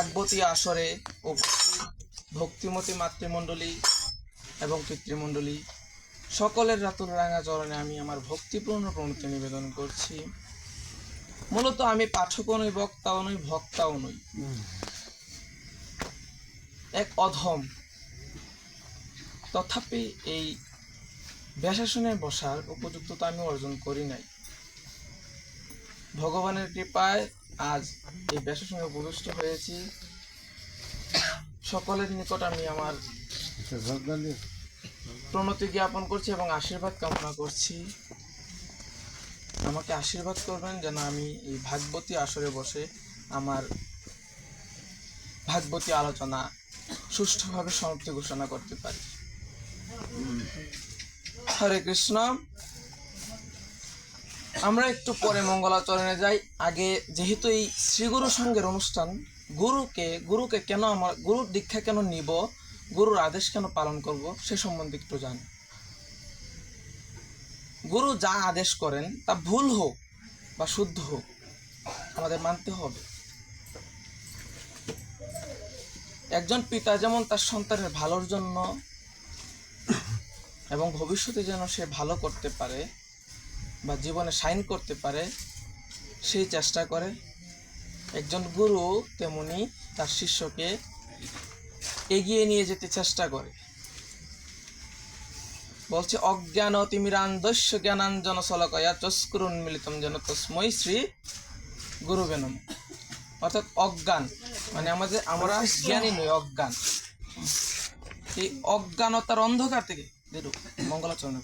ভাগবতী আসরে উপস্থিত ভক্তিমতী মাতৃমণ্ডলী এবং পিতৃমণ্ডলী সকলের রাতুল রাঙা চরণে আমি আমার ভক্তিপূর্ণ প্রণতি নিবেদন করছি। মূলত আমি পাঠকও নই, বক্তাও নই, ভক্তাও নই, এক অধম। তথাপি এই ব্যাসাসনে বসার উপযুক্ততা আমি অর্জন করি নাই। ভগবানের কৃপায় আজ এই ব্যাসাসনে উপবিষ্ট হয়েছি। সকলের নিকট আমি আমার প্রণতি জ্ঞাপন করছি এবং আশীর্বাদ কামনা করছি। আমাকে আশীর্বাদ করবেন যেন আমি এই ভাগবতী আসরে বসে আমার ভাগবতী আলোচনা সুষ্ঠুভাবে সমাপ্তি ঘোষণা করতে পারি। হরে কৃষ্ণ। আমরা একটু পরে মঙ্গলাচরণে যাই। আগে যেহেতু এই শ্রীগুরু সঙ্গের অনুষ্ঠান, গুরুকে কেন আমার গুরুর দীক্ষা কেন নিব, গুরুর আদেশ কেন পালন করব, সে সম্বন্ধে একটু জানি। গুরু যা আদেশ করেন তা ভুল হোক বা শুদ্ধ হোক আমাদের মানতে হবে। একজন পিতা যেমন তার সন্তানের ভালোর জন্য এবং ভবিষ্যতে যেন সে ভালো করতে পারে বা জীবনে শাইন করতে পারে সেই চেষ্টা করে, একজন গুরু তেমনি তার শিষ্যকে এগিয়ে নিয়ে যেতে চেষ্টা করে। বলছে অজ্ঞান তিমিরান্ধস্য জ্ঞানাঞ্জন শলাকয়া চস্কুরুন্মিলিতম যেন তস্মৈ শ্রী গুরুবে নমঃ। অর্থাৎ অজ্ঞান মানে আমরা জ্ঞানী নই, অজ্ঞান। এই অজ্ঞানতার অন্ধকার থেকে মঙ্গলাচরণ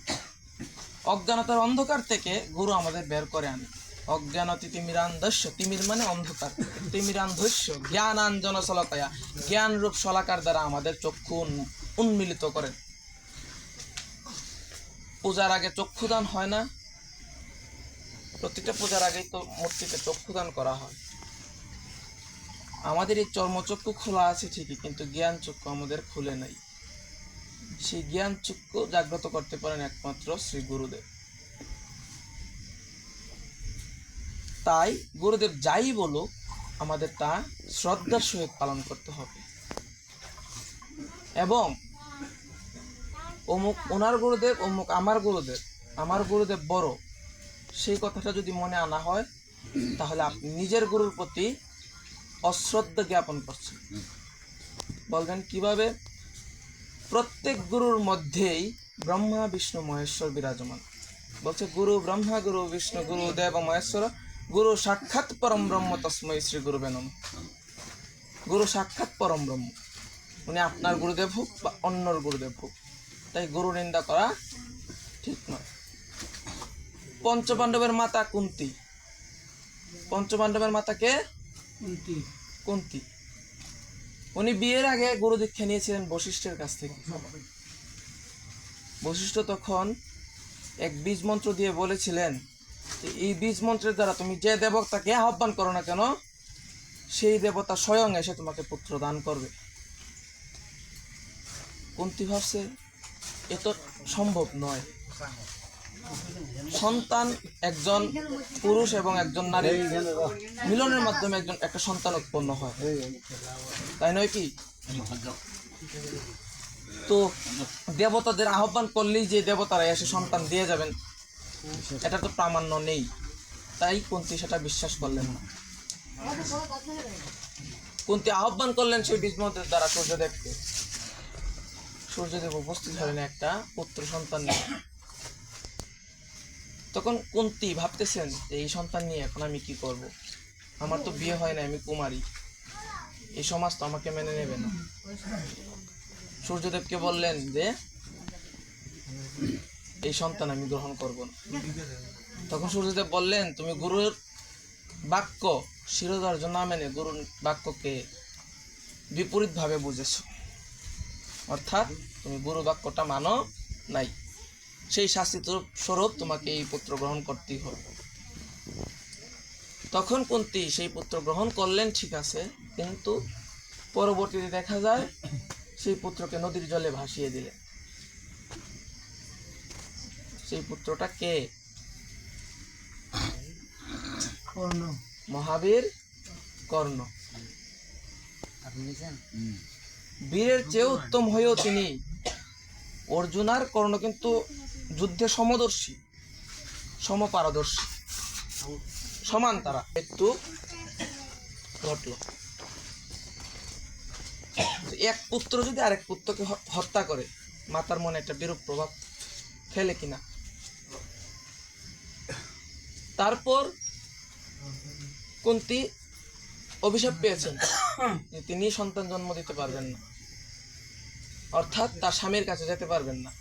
অজ্ঞানতার অন্ধকার থেকে গুরু আমাদের বের করে আনে। অজ্ঞানতি তিমিরান্ধস্য, তিমির মানে অন্ধকার, তিমিরান্ধস্য জ্ঞানাঞ্জন শলাকয়া, জ্ঞান রূপ শলাকার দ্বারা আমাদের চক্ষু উন্মিলিত করেন। পূজার আগে চক্ষুদান হয় না? প্রতিটা পূজার আগেই তো মূর্তিতে চক্ষুদান করা হয়। আমাদের এই চর্মচক্ষু খোলা আছে ঠিকই, কিন্তু জ্ঞান চক্ষু আমাদের খুলে নাই। সেই জ্ঞান চক্ষু জাগ্রত করতে পারেন একমাত্র শ্রী গুরুদেব। তাই গুরুদেব যাই বলুক আমাদের তা শ্রদ্ধার সহিত পালন করতে হবে এবং অমুক ওনার গুরুদেব, অমুক আমার গুরুদেব বড়, সেই কথাটা যদি মনে আনা হয় তাহলে আপনি নিজের গুরুর প্রতি অশ্রদ্ধা জ্ঞাপন করছেন। বলবেন কিভাবে? প্রত্যেক গুরুর মধ্যেই ব্রহ্মা বিষ্ণু মহেশ্বর বিরাজমান। বলছে গুরু ব্রহ্মা, গুরু বিষ্ণু, গুরু দেব মহেশ্বর, গুরু সাক্ষাৎ পরম ব্রহ্ম তস্মৈ শ্রী গুরুবে নমঃ। গুরু সাক্ষাৎ পরম ব্রহ্ম, উনি আপনার গুরুদেব হোক বা অন্যর গুরুদেব হোক। তাই গুরু নিন্দা করা ঠিক নয়। পঞ্চপাণ্ডবের মাতা কুন্তী। পঞ্চপাণ্ডবের মাতা কে? কুন্তী। উনি বিয়ের আগে গুরু দীক্ষা নিয়েছিলেন বশিষ্ঠের কাছ থেকে। বশিষ্ঠ তখন এক বীজ মন্ত্র দিয়ে বলেছিলেন এই বীজ মন্ত্রের দ্বারা তুমি যে দেবতাকে আহ্বান করো না কেন সেই দেবতা স্বয়ং এসে তোমাকে পুত্র দান করবে। কুন্তী ভাবছে এ তো সম্ভব নয়। সন্তান একজন পুরুষ এবং একজন নারী মিলনের মাধ্যমে একটা সন্তান উৎপন্ন হয়, তাই নয় কি? তো দেবতাদের আহ্বান করলেই যে দেবতারা এসে সন্তান দিয়ে যাবেন এটা তো প্রামাণ্য নেই। তাই কুন্তী সেটা বিশ্বাস করলেন না। কুন্তী আহ্বান করলেন সেই বীজ মন্ত্রের দ্বারা সূর্যদেবকে। সূর্যদেব উপস্থিত হলেন একটা পুত্র সন্তান নিয়ে। তখন কুন্তী ভাবতেছেন যে এই সন্তান নিয়ে এখন আমি কি করব, আমার তো বিয়ে হয় না, আমি কুমারী, এই সমাজ তো আমাকে মেনে নেবে না। সূর্যদেবকে বললেন যে এই সন্তান আমি গ্রহণ করব না। তখন সূর্যদেব বললেন তুমি গুরুর বাক্য শিরোধার্য না মেনে গুরুর বাক্যকে বিপরীতভাবে বুঝেছ, অর্থাৎ তুমি গুরু বাক্যটা মানো নাই, সেই শাস্তি স্বরূপ তোমাকে এই পুত্র গ্রহণ করতেই হবে। তখন কুন্তী সেই পুত্র গ্রহণ করলেন, ঠিক আছে, কিন্তু পরবর্তীতে দেখা যায় সেই পুত্রকে নদীর জলে ভাসিয়ে দিলেন। সেই পুত্রটা কে? মহাবীর কর্ণ। বীরের চেয়ে উত্তম হয়েও তিনি অর্জুনার কর্ণ কিন্তু যুদ্ধে সমদর্শী, সমপারদর্শী, সমান তারা। মৃত্যু ঘটল। এক পুত্র যদি আরেক পুত্রকে হত্যা করে, মাতার মনে একটা বিরূপ প্রভাব ফেলে কিনা? তারপর কুন্তী অভিশাপ পেয়েছেন যে তিনি সন্তান জন্ম দিতে পারবেন না, অর্থাৎ তার স্বামীর কাছে যেতে পারবেন না,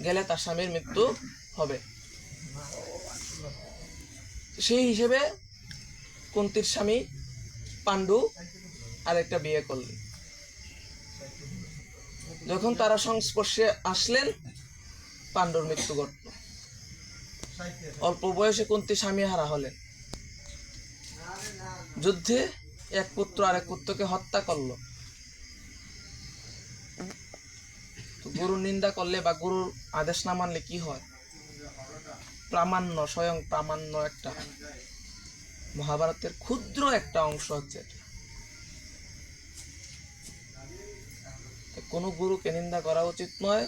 গেলে তার স্বামীর মৃত্যু হবে। সেই হিসেবে কুন্তীর স্বামী পাণ্ডু আরেকটা বিয়ে করলেন। যখন তারা সংস্পর্শে আসলেন, পাণ্ডুর মৃত্যু ঘটল। অল্প বয়সে কুন্তী স্বামী হারা হলেন। যুদ্ধে এক পুত্র আরেক পুত্রকে হত্যা করলো। গুরুর নিন্দা করলে বা গুরুর আদেশ না মানলে কি হয়? প্রামাণ্য, স্বয়ং প্রামাণ্য একটা মহাভারতের ক্ষুদ্র একটা অংশ হচ্ছে এটা। কোনো গুরুকে নিন্দা করা উচিত নয়।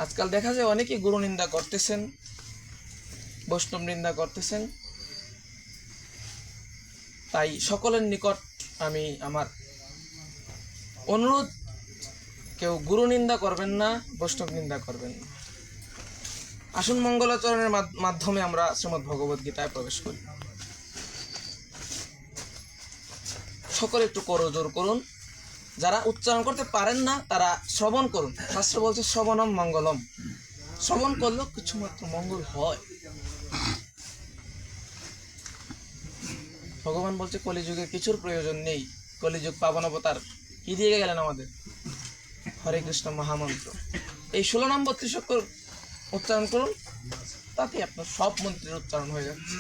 আজকাল দেখা যায় অনেকেই গুরু নিন্দা করতেছেন, বৈষ্ণব নিন্দা করতেছেন। তাই সকলের নিকট আমি আমার অনুরোধ, কেউ গুরু নিন্দা করবেন না, বৈষ্ণব নিন্দা করবেন না। আসুন মঙ্গলাচরণের মাধ্যমে আমরা শ্রীমদ্ ভগবদ গীতায় প্রবেশ করি। সকলে একটু করজোর করুন। যারা উচ্চারণ করতে পারেন না তারা শ্রবণ করুন। শাস্ত্র বলছে শ্রবণম মঙ্গলম। শ্রবণ করলেও কিছু মাত্র মঙ্গল হয়। ভগবান বলছে কলিযুগের কিছুর প্রয়োজন নেই। কলিযুগ পাবন অবতার কি দিয়ে গেলেন আমাদের? হরে কৃষ্ণ মহামন্ত্র। এই 16 নম্বর ত্রিশক্কর উচ্চারণ করুন, তাতে আপনার সব মন্ত্রের উচ্চারণ হয়ে যাচ্ছে।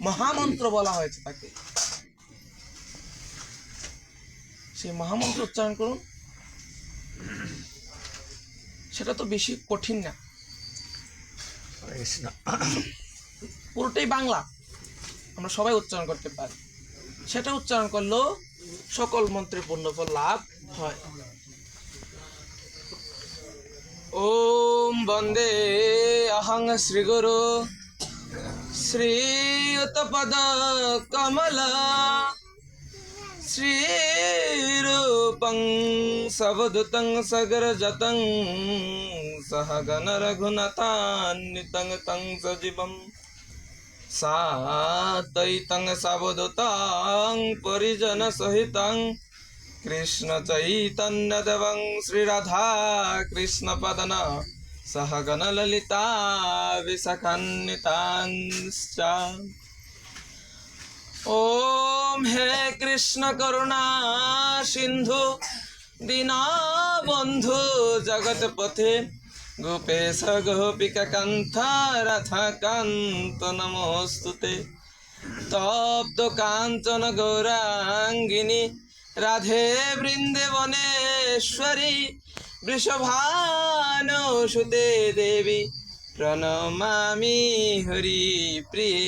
মহামন্ত্র বলা হয়েছে তাকে। সেই মহামন্ত্র উচ্চারণ করুন। সেটা তো বেশি কঠিন না, পুরোটাই বাংলা, আমরা সবাই উচ্চারণ করতে পারি। সেটা উচ্চারণ করলেও সকল মন্ত্রের পূর্ণফল লাভ হয়। ওম বন্দে অহং শ্রীগুরু শ্রীযুতপদ কমলা শ্রীরূপং সবদূতং সগরজতং সহগণ রঘুনাথান্বিতং তং সজীবং সাদ্বৈতং সাবধূতং পরিজন সহিতং কৃষ্ণ চৈতন্য দেবং শ্রীরাধা কৃষ্ণ পদন সহগণ ললিতা বিশাখান্বিতাংশ্চ। ওম হে কৃষ্ণ করুণা সিন্ধু দীনবন্ধু জগৎপথে গোপেশ গোপিকা কান্ত রাধা কান্ত নমোস্তুতে। তপ্ত কাঞ্চন গৌরাঙ্গিনী রাধে বৃন্দেবনেশ্বরী বৃষভানুসুতে দেবী প্রণমামি হরি প্রিয়ে।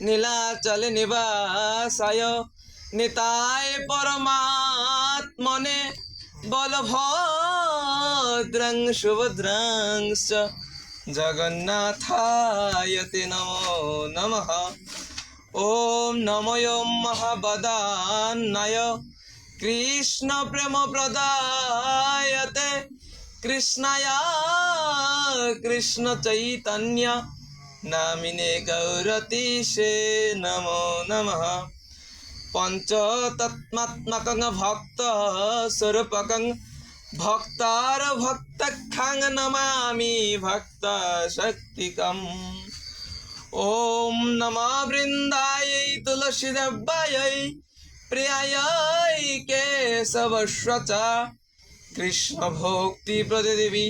নীলাচল নিবাসায় নিতায় পরমাত্মনে বলভদ্রং সুভদ্রংশ্চ জগন্নাথায় তে নমো নমঃ। ওম নমো মহাবদান্নায় কৃষ্ণ প্রেম প্রদায়তে কৃষ্ণায় কৃষ্ণ চৈতন্য নামিনে গৌরতীশে নমো নমঃ। পঞ্চতত্মাত্মকং ভক্ত স্বরূপকং ভক্তার ভক্তখ্যাং নমামি ভক্ত শক্তিকম। ওম নমঃ বৃন্দায় তুলসীদেবায় প্রিয়ায় কেশবস্বচ কৃষ্ণ ভক্তি প্রদেবী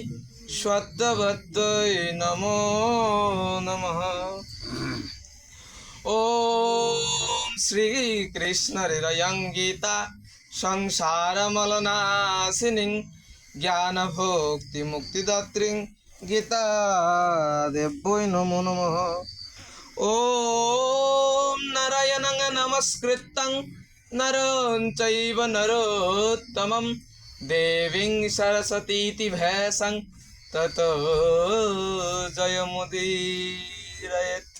স্বদ্ভক্তৈ নমো নমঃ। ওম শ্রীকৃষ্ণ হৃদয়ং গীতা সংসারমলনাশিনীং জ্ঞান ভক্তি মুক্তিদাত্রীং গীতা দেব্যৈ নমো নমঃ। ওম নারায়ণং নমস্কৃত্যং नरं चैव नरोत्तमं देवीं सरस्वतीति भैसं ततो जयमुदीरयेत्।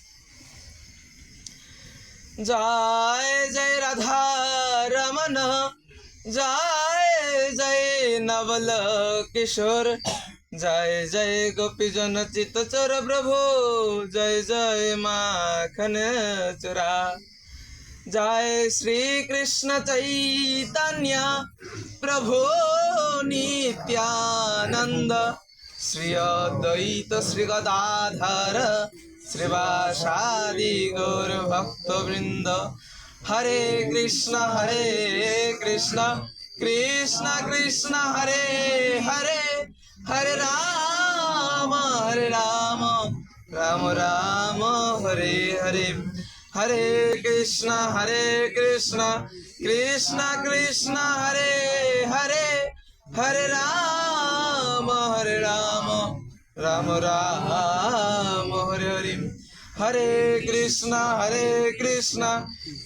जय जय राधा रमण, जय जय नवल किशोर, जय जय गोपीजन चित्तचोर प्रभु, जय जय माखन चोरा। जय श्री कृष्ण चैतन्य प्रभु नित्यानंद, श्री अद्वैत श्री गदाधर श्रीवासादि गौर भक्तवृंद। हरे कृष्ण कृष्ण कृष्ण हरे हरे, हरे राम राम राम हरे हरे। हरे कृष्ण कृष्ण कृष्ण हरे हरे, हरे राम राम राम हरे हरे। हरे कृष्ण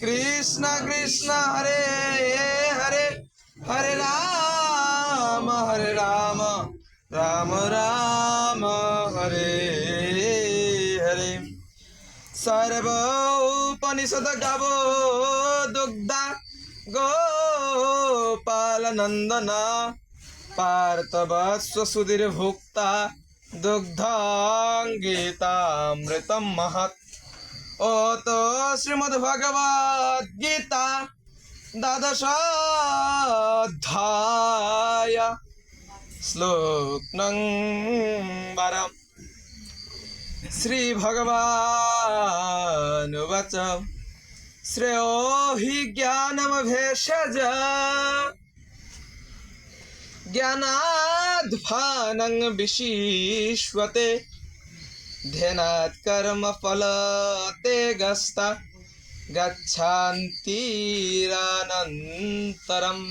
कृष्ण कृष्ण हरे हरे, हरे राम राम राम हरे हरे। सर्व उपनिषद गावो दुग्धा गोपाल नंदन, पार्थवत्स्व सुधीर भुक्ता दुग्धं गीतामृतं महत्। ओतो श्रीमद्भगवद्गीता द्वादशाध्याय श्लोक नंबर। श्री भगवानुवाच श्रेयो हि ज्ञानमभेषज, ज्ञानाद्धानं विशिष्यते, ध्येनात् कर्मफलतेगस्ता गच्छन्तीरनन्तरम्।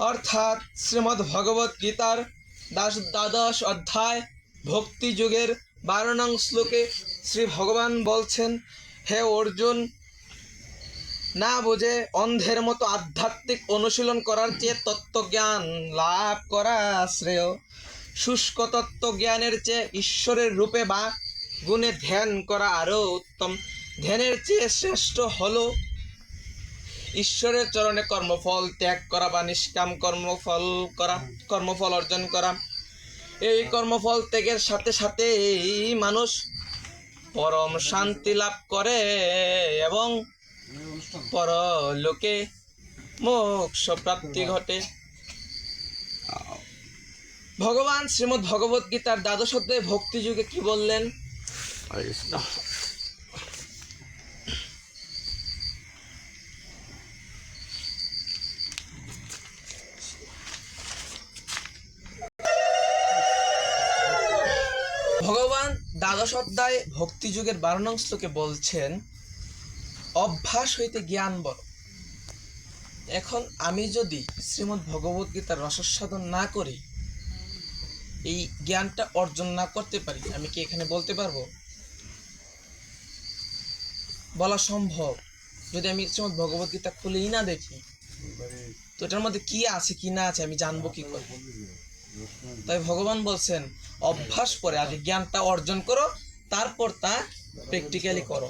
अर्थात श्रीमद् भगवत गीतार द्वादश अध्याय भक्ति যুগের 12 নং শ্লোকে শ্রী ভগবান বলছেন, হে অর্জুন, না বুঝে অন্ধের মতো আধ্যাত্মিক অনুশীলন করার চেয়ে তত্ত্বজ্ঞান লাভ করা শ্রেয়। শুষ্ক তত্ত্বজ্ঞানের চেয়ে ঈশ্বরের রূপে বা গুণে ধ্যান করা আরও উত্তম। ধ্যানের চেয়ে শ্রেষ্ঠ হলো ঈশ্বরের চরণে কর্মফল ত্যাগ করা বা নিষ্কাম কর্মফল অর্জন করা। এই কর্মফল ত্যাগের সাথে সাথে মানুষ পরম শান্তি লাভ করে এবং পরলোকে মোক্ষ প্রাপ্তি ঘটে। ভগবান শ্রীমদ্ ভগবত গীতার দ্বাদশ অধ্যায়ে ভক্তি যুগে কি বললেন? ভগবান দ্বাদশ অধ্যায় ভক্তি যুগের 12 নং শ্লোকে বলছেন, অভ্যাস হইতে জ্ঞান বড়। এখন আমি যদি শ্রীমদ্ ভগবত গীতার রসস্বাদন না করি, এই জ্ঞানটা অর্জন না করতে পারি, আমি কি এখানে বলতে পারবো? বলা সম্ভব? যদি আমি শ্রীমদ্ ভগবত গীতা খুলেই না দেখি, তো এটার মধ্যে কি আছে কি না আছে আমি জানবো কি করে? তাই ভগবান বলছেন, অভ্যাস করে আগে জ্ঞানটা অর্জন করো, তারপর তা প্র্যাকটিক্যালি করো।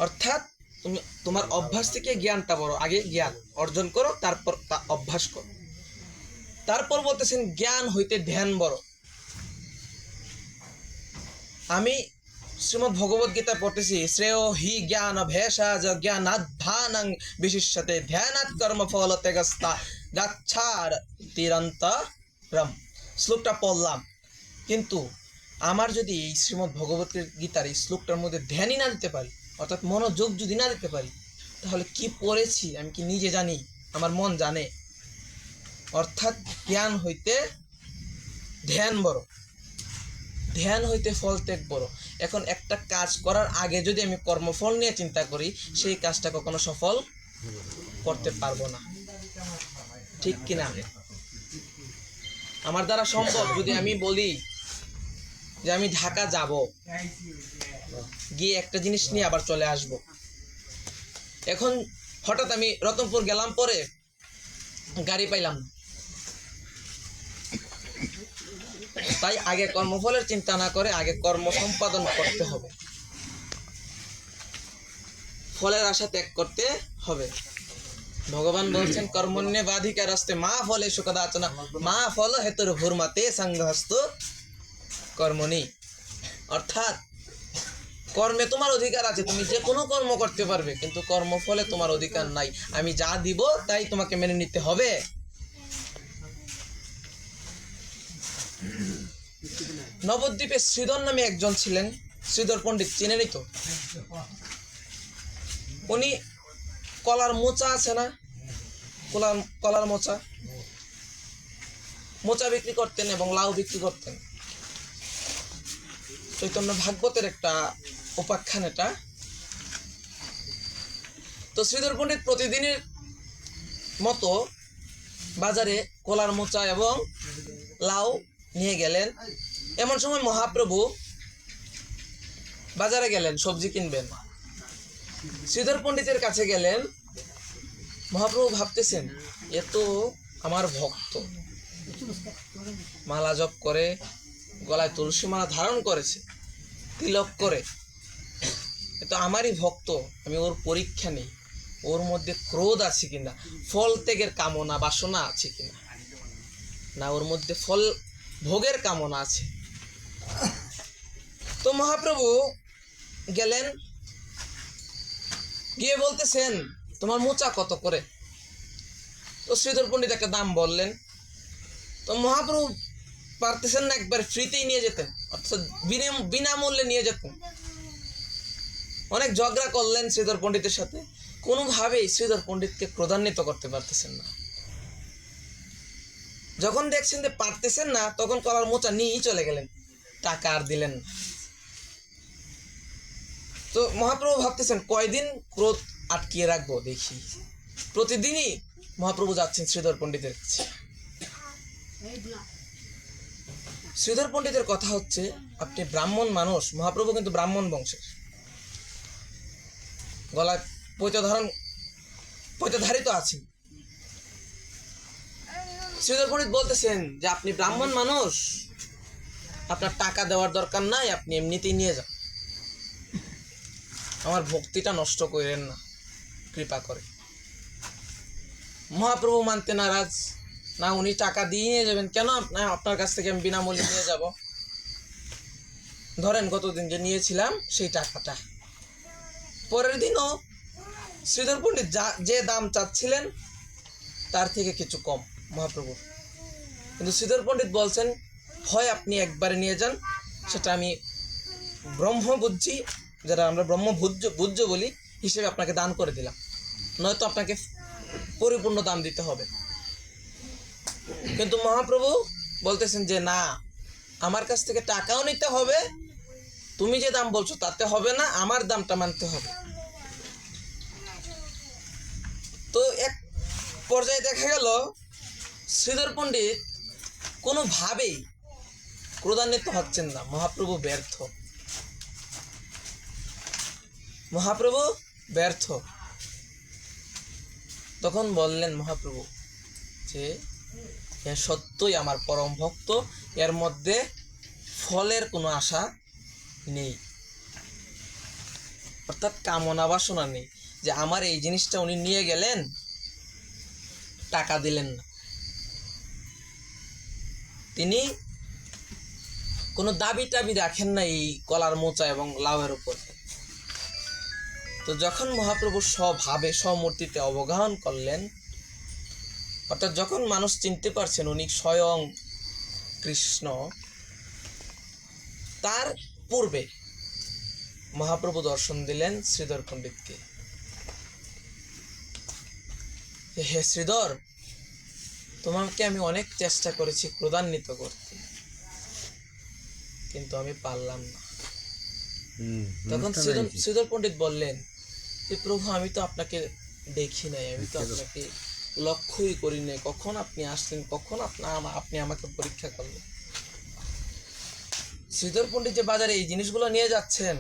অর্থাৎ তুমি তোমার অভ্যাস থেকে জ্ঞানটা বড়, আগে জ্ঞান অর্জন করো, তারপর তা অভ্যাস করো। তারপর বলতেছেন, জ্ঞান হইতে ধ্যান বড়। আমি শ্রীমদ্ ভগবত গীতা পড়তেছি, শ্রেয় হি জ্ঞান ভেষজ জ্ঞানাদ্ধানং বিশিষ্যতে, ধ্যানাৎ কর্মফল তেগস্তা গাচ্ছান্তিরন্তরম। শ্লোকটা পড়লাম, কিন্তু আমার যদি এই শ্রীমদ্ ভগবত গীতার এই শ্লোকটার মধ্যে ধ্যানই না দিতে পারি, অর্থাৎ মনোযোগ যদি না দিতে পারি, তাহলে কি পড়েছি আমি কি নিজে জানি? আমার মন জানে? অর্থাৎ জ্ঞান হইতে ধ্যান বড়, ধ্যান হইতে ফল ত্যাগ বড়। এখন একটা কাজ করার আগে যদি আমি কর্মফল নিয়ে চিন্তা করি, সেই কাজটা কখনো সফল করতে পারবো না, ঠিক কিনা? আমার দ্বারা সম্ভব যদি আমি বলি যে আমি ঢাকা যাব, গিয়ে একটা জিনিস নিয়ে আবার চলে আসব। এখন হঠাৎ আমি রতনপুর গেলাম, পরে গাড়ি পাইলাম না। তাই আগে কর্মফলের চিন্তা না করে আগে কর্ম সম্পাদন করতে হবে, ফলের আশা ত্যাগ করতে হবে। ভগবান বলছেন কর্মণ্যে বাধিকার আসতে মা ফলে সুখদাচনা মা ফল হেতুর ভূর্মাতে সংঘস্ত কর্মণি। অর্থাৎ কর্মে তোমার অধিকার আছে, তুমি যে কোনো কর্ম করতে পারবে, কিন্তু কর্মফলে তোমার অধিকার নাই। আমি যা দিব তাই তোমাকে মেনে নিতে হবে। নবদ্বীপে শ্রীধর নামে একজন ছিলেন, শ্রীধর পণ্ডিত, চিনেনই তো। উনি কলার মোচা আছে না, কলার মোচা বিক্রি করতেন এবং লাউ বিক্রি করতেন। চৈতন্য ভাগবতের একটা উপাখ্যান এটা। তো শ্রীধর পণ্ডিত প্রতিদিনের মতো বাজারে কলার মোচা এবং লাউ নিয়ে গেলেন। এমন সময় মহাপ্রভু বাজারে গেলেন সবজি কিনবেন। শ্রীধর পণ্ডিতের কাছে গেলেন। মহাপ্রভু ভাবতেছেন, এ তো আমার ভক্ত, মালা জপ করে, গলায় তুলসী মালা ধারণ করেছে, তিলক করে, এ তো আমারই ভক্ত। আমি ওর পরীক্ষা নেই, ওর মধ্যে ক্রোধ আছে কিনা, ফল ত্যাগের কামনা বাসনা আছে কিনা, না ওর মধ্যে ফল ভোগের কামনা আছে। তো মহাপ্রভু গেলেন, গিয়ে বলতেছেন তোমার মোচা কত করে? তো শ্রীধর পণ্ডিত একটা দাম বললেন। তো মহাপ্রভু পারতেছেন না, একবার ফ্রিতেই নিয়ে যেতেন, অর্থাৎ বিনামূল্যে নিয়ে যেতেন। অনেক ঝগড়া করলেন শ্রীধর পণ্ডিতের সাথে, কোনোভাবেই শ্রীধর পণ্ডিতকে ক্রোধান্বিত করতে পারতেছেন না। যখন দেখছেন যে পারতেছেন না, তখন কলার মোচা নিয়েই চলে গেলেন, টাকা আর দিলেন না। তো মহাপ্রভু ভাবতেছেন কয়দিন ক্রোধ আটকিয়ে রাখবো দেখি। প্রতিদিনই মহাপ্রভু যাচ্ছেন শ্রীধর পণ্ডিতের কাছে। শ্রীধর পণ্ডিতের কথা হচ্ছে, আপনি ব্রাহ্মণ মানুষ, মহাপ্রভু কিন্তু ব্রাহ্মণ বংশের, গলায় পৈতধারিত আছেন। শ্রীধর পণ্ডিত বলতেছেন যে আপনি ব্রাহ্মণ মানুষ, আপনার টাকা দেওয়ার দরকার নাই, আপনি এমনিতেই নিয়ে যান, আমার ভক্তিটা নষ্ট করেন না কৃপা করে। মহাপ্রভু মানতে নারাজ, না উনি টাকা দিয়ে নিয়ে যাবেন, কেন আপনার কাছ থেকে আমি বিনামূল্যে নিয়ে যাব, ধরেন গতদিন যে নিয়েছিলাম সেই টাকাটা। পরের দিনও শ্রীধর পণ্ডিত যে দাম চাচ্ছিলেন তার থেকে কিছু কম মহাপ্রভু, কিন্তু শ্রীধর পণ্ডিত বলছেন হয় আপনি একবারে নিয়ে যান, সেটা আমি ব্রহ্মবুদ্ধি, যারা আমরা ব্রহ্মভুজ্য বলি, হিসেবে আপনাকে দান করে দিলাম, নয়তো আপনাকে পরিপূর্ণ দাম দিতে হবে। কিন্তু মহাপ্রভু বলতেছেন যে না, আমার কাছ থেকে টাকাও নিতে হবে, তুমি যে দাম বলছো তাতে হবে না, আমার দামটা মানতে হবে। তো এক পর্যায়ে দেখা গেল শ্রীধর পণ্ডিত কোনোভাবেই ক্রোধান্বিত হচ্ছেন না, মহাপ্রভু ব্যর্থ। তখন বললেন মহাপ্রভু যে এ সত্যই আমার পরম ভক্ত, এর মধ্যে ফলের কোনো আশা নেই, অর্থাৎ কামনা বাসনা নেই, যে আমার এই জিনিসটা উনি নিয়ে গেলেন, টাকা দিলেন না, তিনি কোনো দাবি টাবি রাখেন না এই কলার মোচা এবং লাউয়ের উপর। তো যখন মহাপ্রভু স্বভাবে স্বমূর্তিতে অবগাহন করলেন, অর্থাৎ যখন মানুষ চিনতে পারছেন উনি স্বয়ং কৃষ্ণ, তার পূর্বে মহাপ্রভু দর্শন দিলেন শ্রীধর পণ্ডিতকে। হে শ্রীধর, তোমাকে আমি অনেক চেষ্টা করেছি ক্রোধান্বিত করতে, কিন্তু আমি পারলাম না। তখন শ্রীধর পণ্ডিত বললেন যে প্রভু, আমি তো আপনাকে দেখি নাই, আমি তো আপনাকে লক্ষ্যই করি নাই, কখন আপনি আসলেন, কখন আপনি আমাকে পরীক্ষা করলেন। শ্রীধর পণ্ডিত যে বাজারে এই জিনিসগুলো নিয়ে যাচ্ছেন,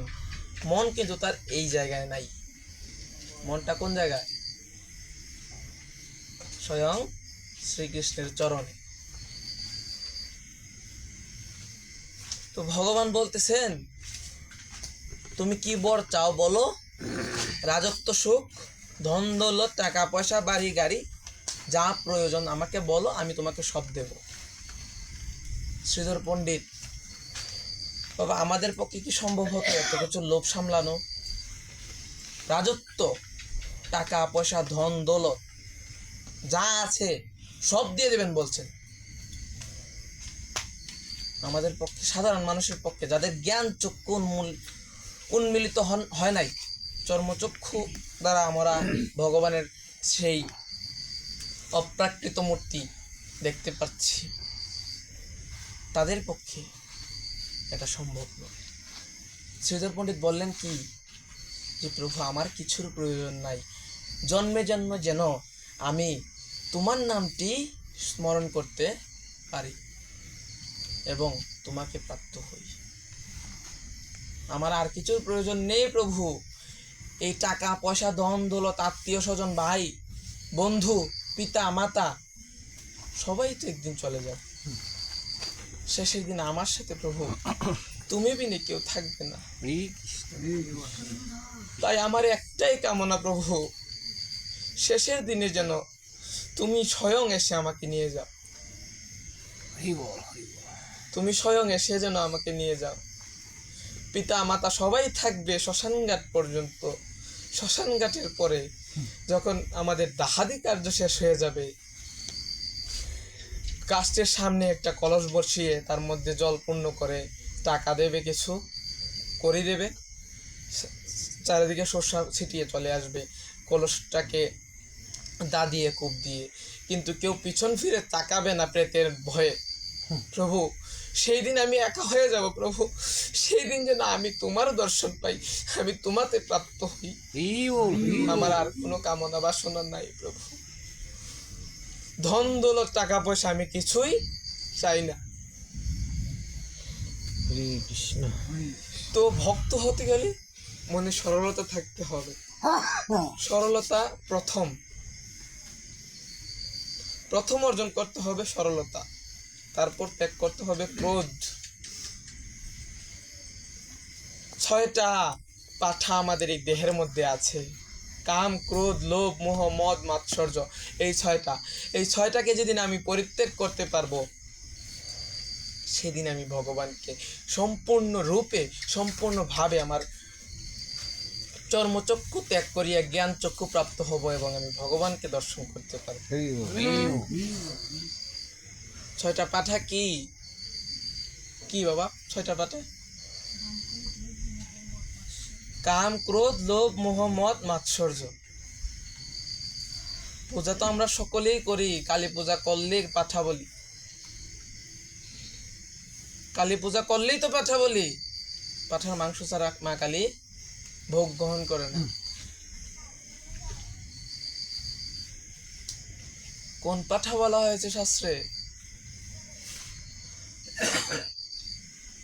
মন কিন্তু তার এই জায়গায় নাই। মনটা কোন জায়গায়? স্বয়ং শ্রীকৃষ্ণের চরণে। তো ভগবান বলতেছেন, তুমি কি বর চাও বলো? রাজত্ব, সুখ, ধন দৌলত, টাকা পয়সা, বাড়ি গাড়ি, যা প্রয়োজন আমাকে বলো, আমি তোমাকে সব দেব। শ্রীধর পণ্ডিত, বাবা আমাদের পক্ষে কি সম্ভব হতো এত কিছু লোভ সামলানো? রাজত্ব, টাকা পয়সা, ধন দৌলত যা আছে সব দিয়ে দেবেন বলছেন। আমাদের পক্ষে, সাধারণ মানুষের পক্ষে, যাদের জ্ঞান চক্ষু উন্মিলিত হয় নাই, চর্মচক্ষু দ্বারা আমরা ভগবানের সেই অপ্রাকৃত মূর্তি দেখতে পাচ্ছি, তাদের পক্ষে এটা সম্ভব নয়। শ্রীধর পণ্ডিত বললেন কি, যে প্রভু আমার কিছুর প্রয়োজন নাই, জন্মে জন্ম যেন আমি তোমার নামটি স্মরণ করতে পারি এবং তোমাকে প্রাপ্ত হই। আমার আর কিছুর প্রয়োজন নেই প্রভু। এই টাকা পয়সা, ধন দৌলত, আত্মীয় স্বজন, ভাই বন্ধু, পিতা মাতা সবাই তো একদিন চলে যাবে। শেষের দিন আমার সাথে প্রভু তুমি বিনে কেউ থাকবে না। তাই আমার একটাই কামনা প্রভু, শেষের দিনে যেন তুমি স্বয়ং এসে আমাকে নিয়ে যাও। তুমি স্বয়ং এসে যেন আমাকে নিয়ে যাও। পিতা মাতা সবাই থাকবে শ্মশানঘাট পর্যন্ত। শ্মশানঘাটের পরে যখন আমাদের দাহাদি কার্য শেষ হয়ে যাবে, কাষ্টের সামনে একটা কলস বসিয়ে তার মধ্যে জল পূর্ণ করে টাকা দেবে, কিছু করি দেবে, চারিদিকে শস্য ছিটিয়ে চলে আসবে কলসটাকে দা দিয়ে কূপ দিয়ে, কিন্তু কেউ পিছন ফিরে তাকাবে না প্রেতের ভয়ে। প্রভু সেই দিন আমি একা হয়ে যাব প্রভু, সেই দিন যেন আমি তোমার দর্শন পাই, আমি তোমাতে প্রাপ্ত হই। আমার আর কোনো কামনা বাসনা নাই প্রভু। ধন দৌলত টাকা পয়সা আমি কিছুই চাই না। তো ভক্ত হতে গেলে মনে সরলতা থাকতে হবে। সরলতা প্রথম অর্জন করতে হবে সরলতা। তারপর ত্যাগ করতে হবে ক্রোধ। 6টা পাঠা আমাদের এই দেহের মধ্যে আছে, কাম, ক্রোধ, লোভ, মোহ, মদ, মাৎসর্য। এই 6টাকে যেদিন আমি পরিত্যাগ করতে পারবো, সেদিন আমি ভগবানকে সম্পূর্ণভাবে আমার চর্মচক্ষু ত্যাগ করিয়া জ্ঞান চক্ষু প্রাপ্ত হব এবং আমি ভগবানকে দর্শন করতে পারব। 6টা পাঠা কি কি বাবা? 6টা পাঠা কাম, ক্রোধ, লোভ, মোহ, মদ, মাৎসর্য। পূজা তো আমরা সকলেই করি। কালী পূজা করলে পাঠা বলি, কালী পূজা করলেই তো পাঠা বলি। পাঠার মাংস ছাড়া মা কালী ভোগ গ্রহণ করে না। কোন পাঠা বলা হয়েছে শাস্ত্রে?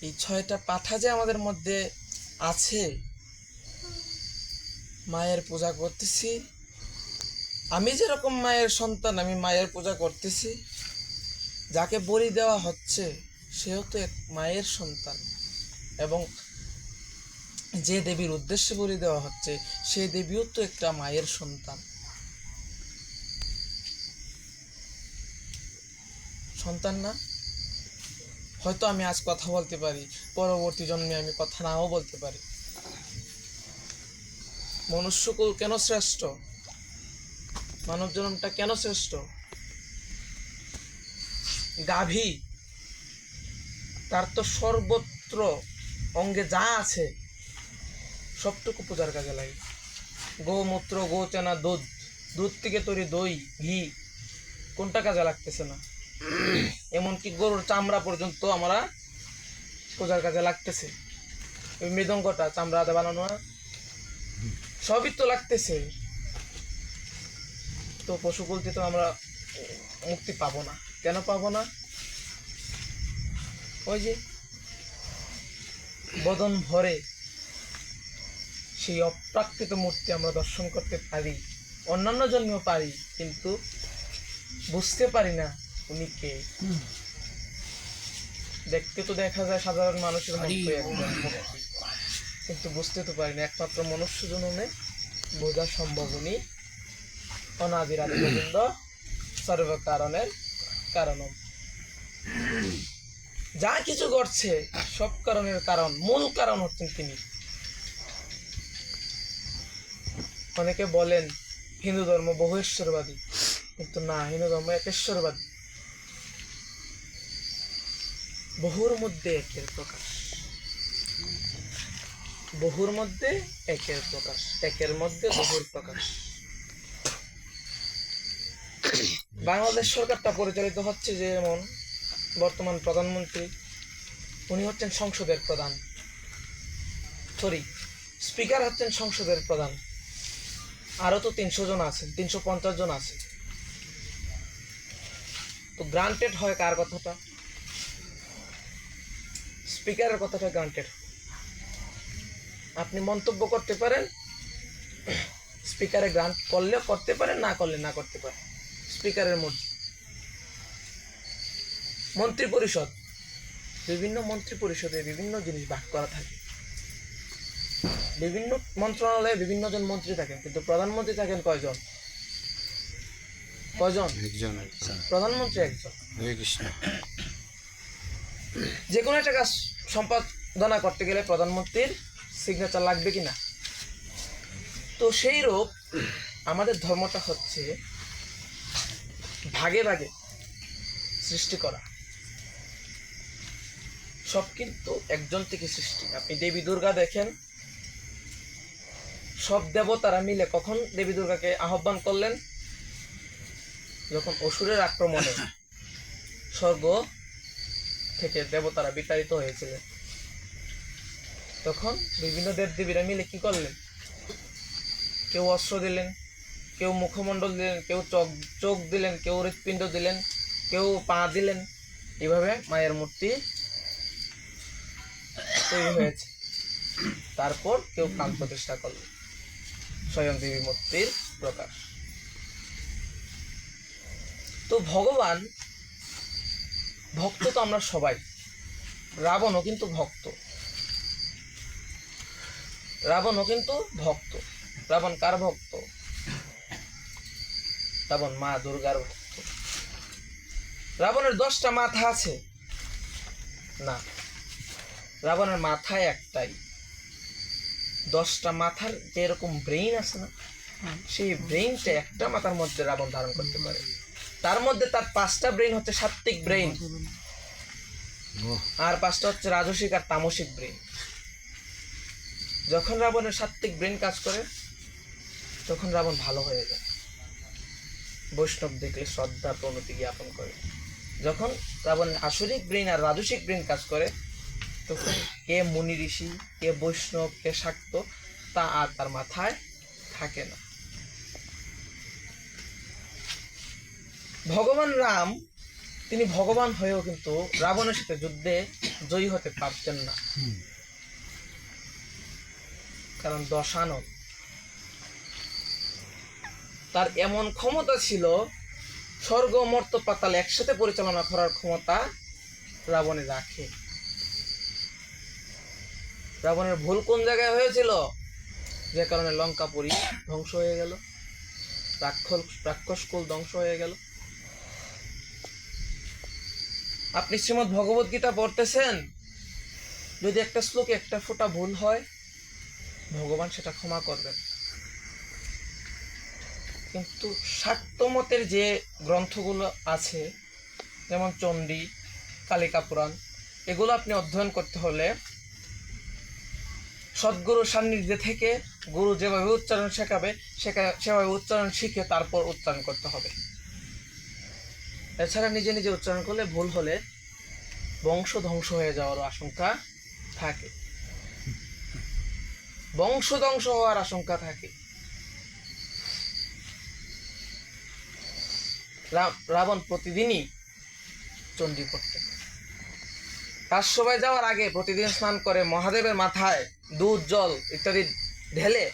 এই 6টা পাঠা যে আমাদের মধ্যে আছে, মায়ের পূজা করতেছি। আমি যেরকম মায়ের সন্তান, আমি মায়ের পূজা করতেছি। যাকে বলি দেওয়া হচ্ছে সেও তো এক মায়ের সন্তান, এবং যে দেবীর উদ্দেশ্যে বলি দেওয়া হচ্ছে সেই দেবীও তো একটা মায়ের সন্তান। সন্তান না? হয়তো আমি আজ কথা বলতে পারি, পরবর্তী জন্মে আমি কথা নাও বলতে পারি। মনুষ্যকুল কেন শ্রেষ্ঠ? মানব জন্মটা কেন শ্রেষ্ঠ? গাভী, তার তো সর্বত্র অঙ্গে যা আছে সবটুকু পূজার কাজে লাগে। গোমূত্র, গোচেনা, দুধ থেকে তৈরি দই, ঘি, কোনটা কাজে লাগতেছে না? এমনকি গরুর চামড়া পর্যন্ত আমরা পূজার কাজে লাগতেছে। ওই মৃদঙ্গটা চামড়া দিয়ে বানানো, সবই তো লাগতেছে। তো পশুকুলতে তো আমরা মুক্তি পাবো না। কেন পাবো না? ওই যে বদন ভরে সেই অপ্রাকৃত মূর্তি আমরা দর্শন করতে পারি, অন্যান্য জন্মেও পারি, কিন্তু বুঝতে পারি না উনি কে। দেখতে তো দেখা যায় সাধারণ মানুষের মধ্যে একজন মূর্তি, কিন্তু বুঝতে তো পারি না। একমাত্র মনুষ্য জন্মে বোঝা সম্ভব উনি অনাদির আদি গোবিন্দ সর্বকারণের কারণম। যা কিছু ঘটছে সব কারণের কারণ, মূল কারণ হচ্ছেন তিনি। অনেকে বলেন হিন্দু ধর্ম বহুশ্বরবাদী, কিন্তু না, হিন্দু ধর্ম একেশ্বরবাদী। বহুর মধ্যে একের প্রকাশ, বহুর মধ্যে একের প্রকাশ, একের মধ্যে বহুর প্রকাশ। বাংলাদেশ সরকারটা পরিচালিত হচ্ছে যেমন বর্তমান প্রধানমন্ত্রী, উনি হচ্ছেন সংসদের প্রধান, স্পিকার হচ্ছেন সংসদের প্রধান, আরো তো 300 জন আছেন, 350 জন আছে। তো গ্রান্টেড হয় কার কথাটা? স্পিকারের কথাটা গ্রান্টেড। আপনি মন্তব্য করতে পারেন, স্পিকারে গ্রান্ট করলে করতে পারেন, না করলে না করতে পারেন, স্পিকারের মধ্যে। মন্ত্রী পরিষদ, বিভিন্ন মন্ত্রী পরিষদে বিভিন্ন জিনিস ভাগ করা থাকে, বিভিন্ন মন্ত্রণালয়ে বিভিন্ন জন মন্ত্রী থাকেন, কিন্তু প্রধানমন্ত্রী থাকেন কয়জন? প্রধানমন্ত্রী একজন। যে কোনো একটা কাজ সম্পাদনা করতে গেলে প্রধানমন্ত্রীর সিগনেচার লাগবে কিনা? তো সেই রূপ আমাদের ধর্মটা হচ্ছে ভাগে ভাগে সৃষ্টি করা, সব কিন্তু একজন থেকে সৃষ্টি। আপনি দেবী দুর্গা দেখেন, সব দেবতারা মিলে কখন দেবী দুর্গাকে আহ্বান করলেন? যখন অসুরের আক্রমণে স্বর্গ থেকে দেবতারা বিতাড়িত হয়েছিলেন, তখন বিভিন্ন দেবদেবীরা মিলে কি করলেন? কেউ অস্ত্র দিলেন, কেউ মুখমণ্ডল দিলেন, কেউ চোখ দিলেন, কেউ হৃৎপিণ্ড দিলেন, কেউ পা দিলেন। এইভাবে মায়ের মূর্তি তৈরি হয়েছে। তারপর কেউ প্রাণ প্রতিষ্ঠা করলেন, স্বয়ং দেবী মূর্তির প্রকাশ। তো ভগবান ভক্ত তো আমরা সবাই, রাবণও কিন্তু ভক্ত, রাবণও কিন্তু ভক্ত। রাবণ কার ভক্ত? রাবণ মা দুর্গার ভক্ত। রাবণের 10টা মাথা আছে না, রাবণের মাথায় একটাই। 10টা মাথার যেরকম ব্রেইন আছে না, সেই ব্রেইনটা একটা মাথার মধ্যে রাবণ ধারণ করতে পারে। তার মধ্যে তার 5টা ব্রেইন হচ্ছে সাত্ত্বিক ব্রেইন, আর 5টা হচ্ছে রাজসিক আর তামসিক ব্রেইন। যখন রাবণের সাত্ত্বিক ব্রেইন কাজ করে, তখন রাবণ ভালো হয়ে যায়, বৈষ্ণব দেখলে শ্রদ্ধা প্রণতি জ্ঞাপন করে। যখন রাবণের আসরিক ব্রেইন আর রাজসিক ব্রেইন কাজ করে, তখন কে মুনি ঋষি, কে বৈষ্ণব, কে শাক্ত, তা আর তার মাথায় থাকে না। ভগবান রাম, তিনি ভগবান হয়েও কিন্তু রাবণের সাথে যুদ্ধে জয়ী হতে পারতেন না, কারণ দশানন। তার এমন ক্ষমতা ছিল, স্বর্গ মর্ত্য পাতাল একসাথে পরিচালনা করার ক্ষমতা রাবণে রাখে। রাবণের ভুল কোন জায়গায় হয়েছিল? যে কারণে লঙ্কাপুরী ধ্বংস হয়ে গেল, রাক্ষস কুল ধ্বংস হয়ে গেল। আপনি শ্রীমদ্ ভগবত গীতা পড়তেছেন, যদি একটা শ্লোকে একটা ফোঁটা ভুল হয়, ভগবান সেটা ক্ষমা করবেন। কিন্তু শাক্ত মতের যে গ্রন্থগুলো আছে, যেমন চণ্ডী, কালিকা পুরাণ, এগুলো আপনি অধ্যয়ন করতে হলে সদ্গুরু সান্নিধ্যে থেকে গুরু যেভাবে উচ্চারণ শেখাবে সেভাবে উচ্চারণ শিখে তারপর উচ্চারণ করতে হবে। এছাড়া নিজে নিজে উচ্চারণ করলে, ভুল হলে বংশ ধ্বংস হয়ে যাওয়ার আশঙ্কা থাকে, বংশ ধ্বংস হওয়ার আশঙ্কা থাকে। রাবণ প্রতিদিনই চণ্ডী পড়তেন। রাজসভায় যাওয়ার আগে প্রতিদিন স্নান করে মহাদেবের মাথায় দুধ, জল ইত্যাদি ঢেলে